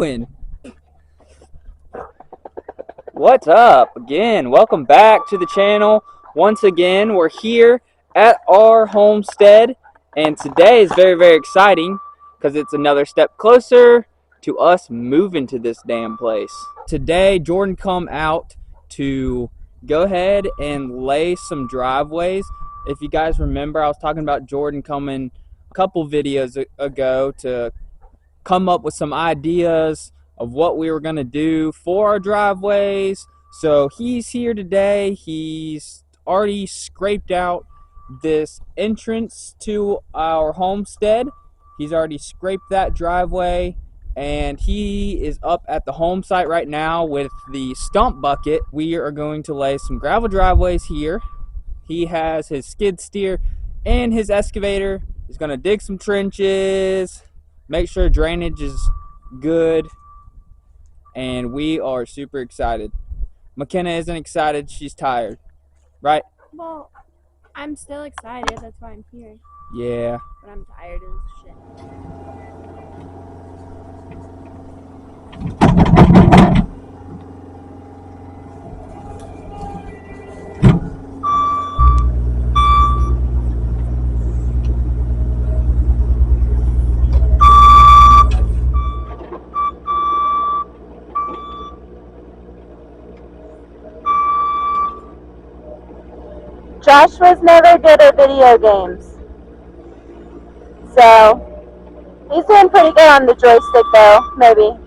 doing? What's up? Again, welcome back to the channel. Once again, we're here at our homestead, and today is very, very exciting because it's another step closer to us moving to this damn place. Today, Jordan come out to go ahead and lay some driveways. If you guys remember, I was talking about Jordan coming a couple videos ago to come up with some ideas of what we were going to do for our driveways. So he's here today. He's already scraped out this entrance to our homestead. He's already scraped that driveway, and he is up at the home site right now with the stump bucket. We are going to lay some gravel driveways here. He has his skid steer and his excavator. He's going to dig some trenches, make sure drainage is good, and we are super excited. McKenna isn't excited. She's tired, right? Well, I'm still excited. That's why I'm here. Yeah. But I'm tired as shit. Josh was never good at video games, so he's doing pretty good on the joystick though, maybe.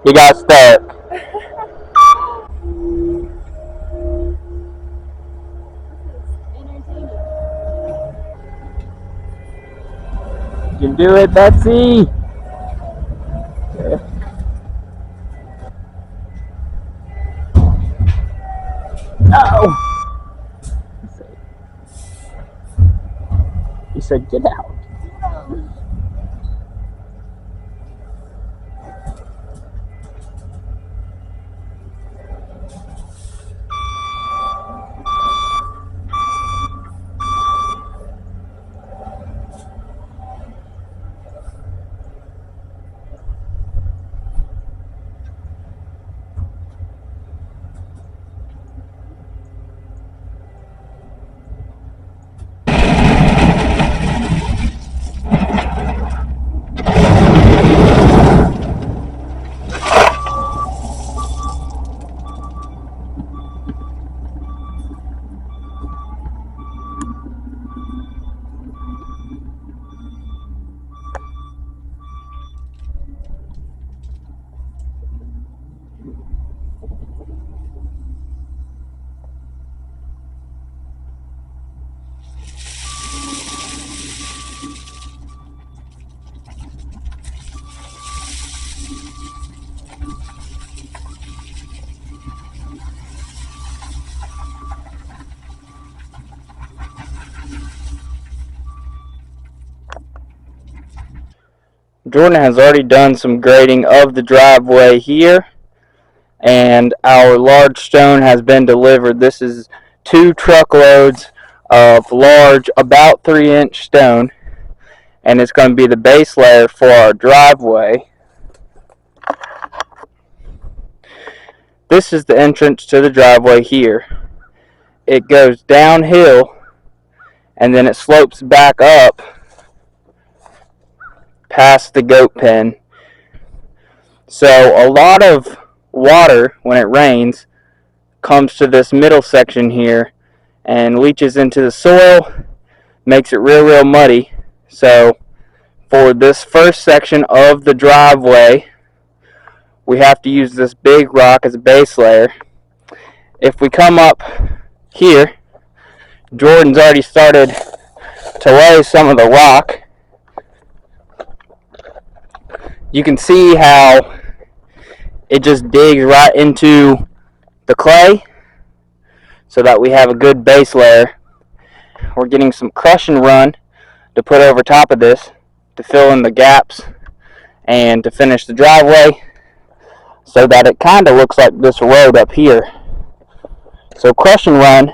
You got stuck. You can do it, Betsy. No. He said, get out. Jordan has already done some grading of the driveway here, and our large stone has been delivered. This is 2 truckloads of large, about 3-inch stone, and it's going to be the base layer for our driveway. This is the entrance to the driveway here. It goes downhill and then it slopes back up past the goat pen. So a lot of water, when it rains, comes to this middle section here and leaches into the soil, makes it real muddy. So for this first section of the driveway, we have to use this big rock as a base layer. If we come up here, Jordan's already started to lay some of the rock. You can see how it just digs right into the clay so that we have a good base layer. We're getting some crush and run to put over top of this to fill in the gaps and to finish the driveway so that it kind of looks like this road up here. So crush and run,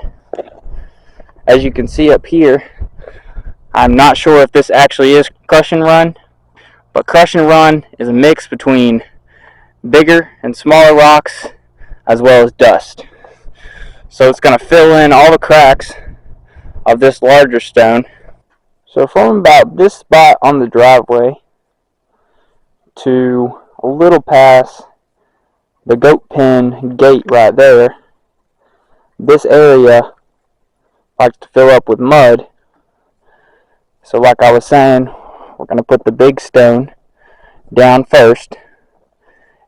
as you can see up here, I'm not sure if this actually is crush and run, but crush and run is a mix between bigger and smaller rocks as well as dust. So it's going to fill in all the cracks of this larger stone. So from about this spot on the driveway to a little past the goat pen gate right there, this area likes to fill up with mud. So like I was saying, we're going to put the big stone down first,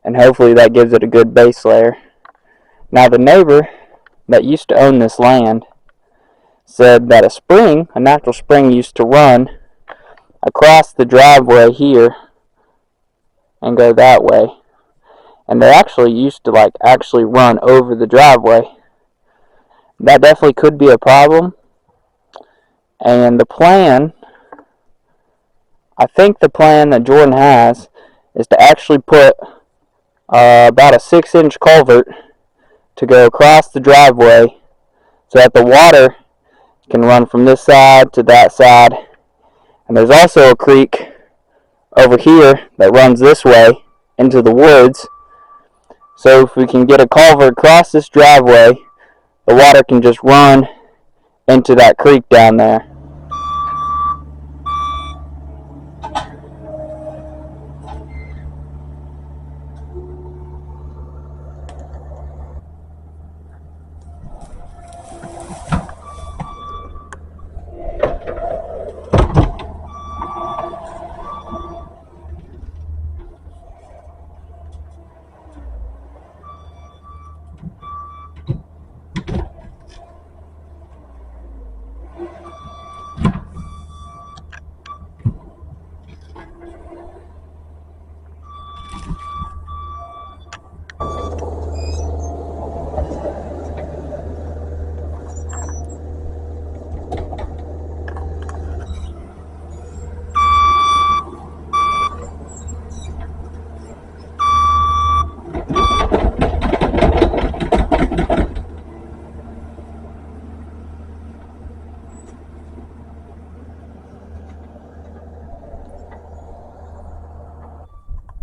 and hopefully that gives it a good base layer. Now the neighbor that used to own this land said that a natural spring used to run across the driveway here and go that way. And they actually used to actually run over the driveway. That definitely could be a problem. And the plan, I think the plan that Jordan has is to actually put about a 6-inch culvert to go across the driveway so that the water can run from this side to that side. And there's also a creek over here that runs this way into the woods. So if we can get a culvert across this driveway, the water can just run into that creek down there.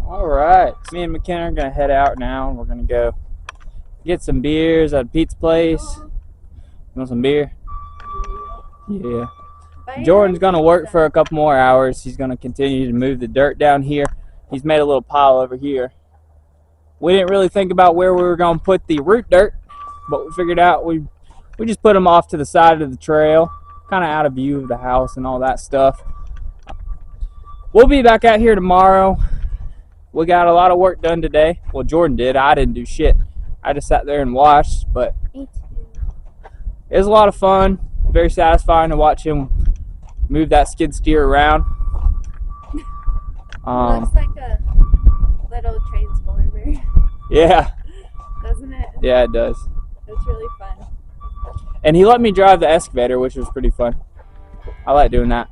Alright, me and McKenna are going to head out now. We're going to go get some beers at a pizza place. You want some beer? Yeah. Jordan's going to work for a couple more hours. He's going to continue to move the dirt down here. He's made a little pile over here. We didn't really think about where we were going to put the root dirt, but we figured out we just put them off to the side of the trail, kind of out of view of the house and all that stuff. We'll be back out here tomorrow. We got a lot of work done today. Well, Jordan did. I didn't do shit. I just sat there and watched, but it was a lot of fun. Very satisfying to watch him move that skid steer around. Looks like a little transformer. Yeah. Doesn't it? Yeah, it does. It's really fun. And he let me drive the excavator, which was pretty fun. I like doing that.